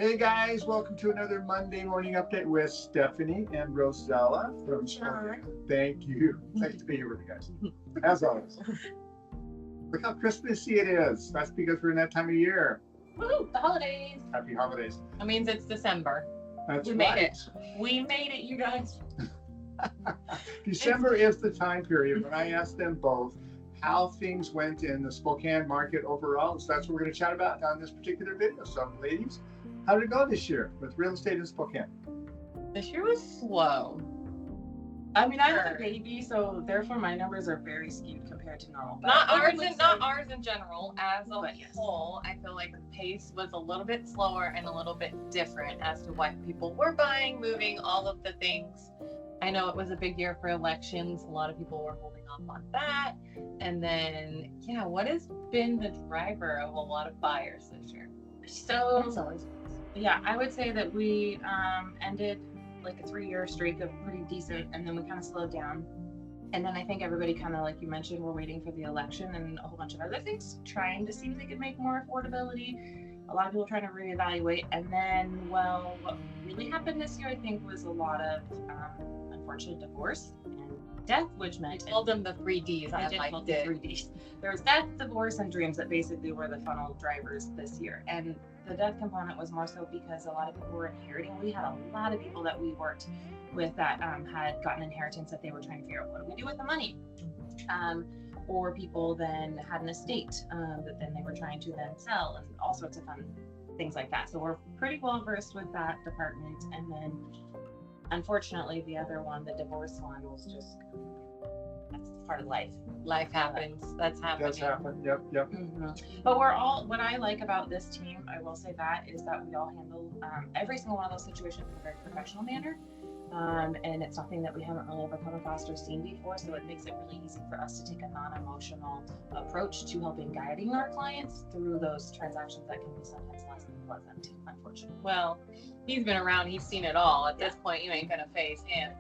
Hey guys, welcome to another Monday morning update with Steffani and Rozella from Spokane. Thank you. Nice to be here with you guys. As always. Look how Christmassy it is. That's because we're in that time of year. Woo, the holidays. Happy holidays. That means it's December. That's we right. made it. We made it, you guys. December is the time period when I asked them both how things went in the Spokane market overall. So that's what we're going to chat about on this particular video. So ladies, how did it go this year with real estate in Spokane? This year was slow. I mean, I have a baby, so therefore my numbers are very skewed compared to normal. Not ours in general. As a whole, I feel like the pace was a little bit slower and a little bit different as to what people were buying, moving, all of the things. I know it was a big year for elections. A lot of people were holding off on that. And then, what has been the driver of a lot of buyers this year? So, I would say that we ended like a 3-year streak of pretty decent, and then we kind of slowed down. And then I think everybody kind of, like you mentioned, we're waiting for the election and a whole bunch of other things, trying to see if they could make more affordability. A lot of people trying to reevaluate. And then, what really happened this year, I think, was a lot of unfortunate divorce and death, which meant I called them the 3Ds. I did call them 3Ds. There was death, divorce, and dreams that basically were the funnel drivers this year. And the death component was more so because a lot of people were inheriting. We had a lot of people that we worked with that had gotten inheritance that they were trying to figure out, what do we do with the money? Or people then had an estate that then they were trying to then sell, and all sorts of fun things like that. So we're pretty well versed with that department. And then unfortunately the other one, the divorce one, was just, that's part of life. Life happens. That's happening. That's happened. Yep. Mm-hmm. But we're all, what I like about this team, I will say that, is that we all handle every single one of those situations in a very professional manner. And it's something that we haven't really ever come across or seen before. So it makes it really easy for us to take a non-emotional approach to helping guiding our clients through those transactions that can be sometimes less than pleasant, unfortunately. Well, he's been around. He's seen it all. At this point, you ain't going to face him.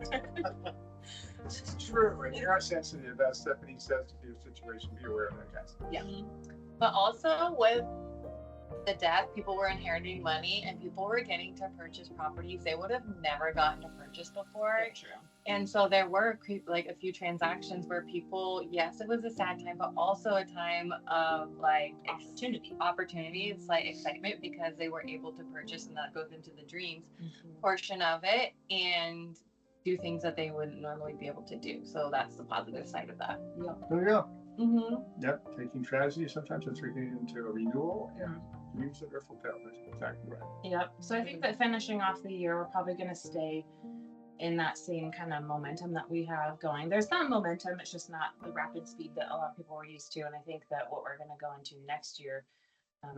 It's true, and you are sensitive, as Steffani says, to your situation. Be aware of that, guys. Yeah. But also with the death, people were inheriting money and people were getting to purchase properties they would have never gotten to purchase before. True. And so there were like a few transactions where people, yes, it was a sad time, but also a time of like opportunity. It's like excitement because they were able to purchase, and that goes into the dreams portion of it, and do things that they wouldn't normally be able to do. So that's the positive side of that. Yeah. There you go. Mm-hmm. Yep, taking tragedy sometimes and turning it into a renewal and dreams that are fulfilled. That's exactly right. Yep. So I think that finishing off the year, we're probably going to stay in that same kind of momentum that we have going. There's some momentum, it's just not the rapid speed that a lot of people were used to. And I think that what we're going to go into next year,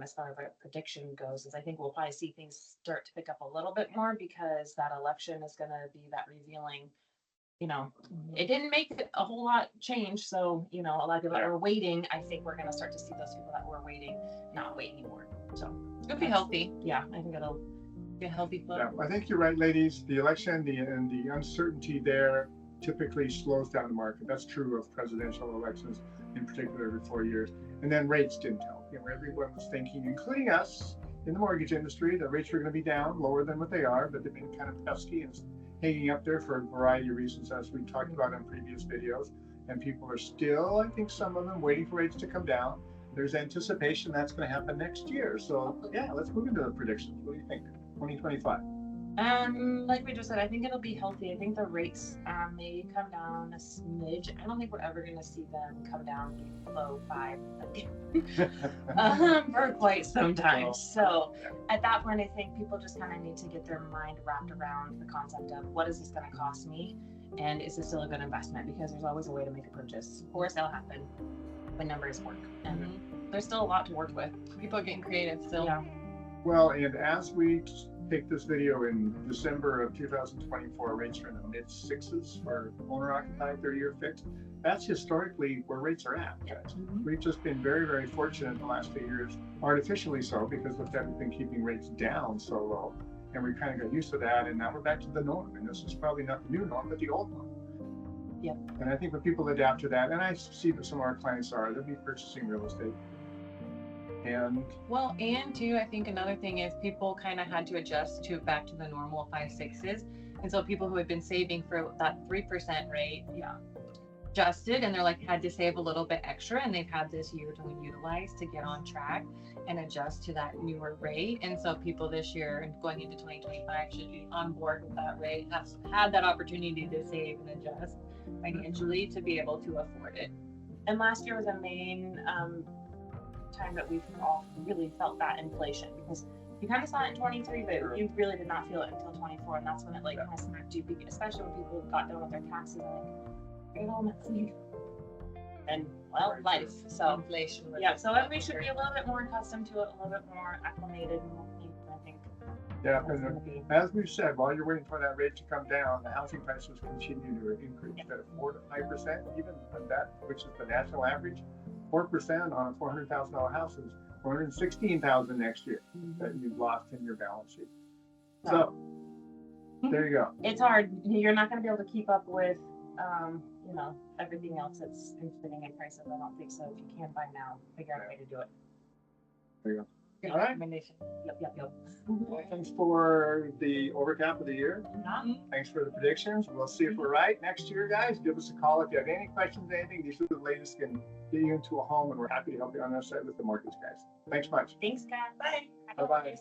as far as our prediction goes, is I think we'll probably see things start to pick up a little bit more, because that election is going to be that revealing. It didn't make a whole lot change. So, a lot of people that were waiting, I think we're going to start to see those people that were waiting not wait anymore. So It'll be healthy. Yeah, I think it'll be a healthy flow. Yeah, I think you're right, ladies. The election and the uncertainty there typically slows down the market. That's true of presidential elections, in particular every 4 years. And then rates didn't help. Everyone was thinking, including us in the mortgage industry, that rates were going to be down, lower than what they are, but they've been kind of pesky and hanging up there for a variety of reasons, as we talked about in previous videos. And people are still, I think some of them, waiting for rates to come down. There's anticipation that's going to happen next year. So let's move into the predictions. What do you think? 2025. Like we just said, I think it'll be healthy. I think the rates may come down a smidge. I don't think we're ever going to see them come down below 5 for quite some time. So at that point, I think people just kind of need to get their mind wrapped around the concept of, what is this going to cost me? And is this still a good investment? Because there's always a way to make a purchase, or a sale happen when numbers work. And there's still a lot to work with. People are getting creative still. Yeah. Well, and as we take this video in December of 2024, rates are in the mid 6s for owner-occupied 30-year fixed. That's historically where rates are at, guys. We've just been very, very fortunate in the last few years, artificially so, because the Fed has been keeping rates down so low. And we kind of got used to that, and now we're back to the norm. And this is probably not the new norm, but the old norm. Yep. And I think when people adapt to that, and I see that some of our clients are, they'll be purchasing real estate And Well, and too, I think another thing is people kind of had to adjust to back to the normal 5/6s. And so people who had been saving for that 3% rate, adjusted, and they're like had to save a little bit extra, and they've had this year to utilize to get on track and adjust to that newer rate. And so people this year and going into 2025 should be on board with that rate, have had that opportunity to save and adjust financially to be able to afford it. And last year was a main time that we've all really felt that inflation, because you kind of saw it in 23, but you really did not feel it until 24, and that's when it like kind of smacked you, especially when people got done with their taxes and like, get all that food and life. So Inflation. yeah, so everybody should be a little bit more accustomed to it, a little bit more acclimated, I think. yeah, and as we've said, while you're waiting for that rate to come down, the housing prices continue to increase at a 4 to 5%, even on that, which is the national average. 4% on a $400,000 house is $416,000 next year that you've lost in your balance sheet. So there you go. It's hard. You're not going to be able to keep up with, everything else that's inflating in prices. I don't think so. If you can buy now, figure out a way to do it. There you go. Good All right. recommendation. Yep. Well, thanks for the overcap of the year. Thanks for the predictions. We'll see if we're right next year, guys. Give us a call if you have any questions, anything. These are the latest can get you into a home, and we're happy to help you on that side with the mortgage, guys. Thanks much. Thanks, guys. Bye. Bye-bye.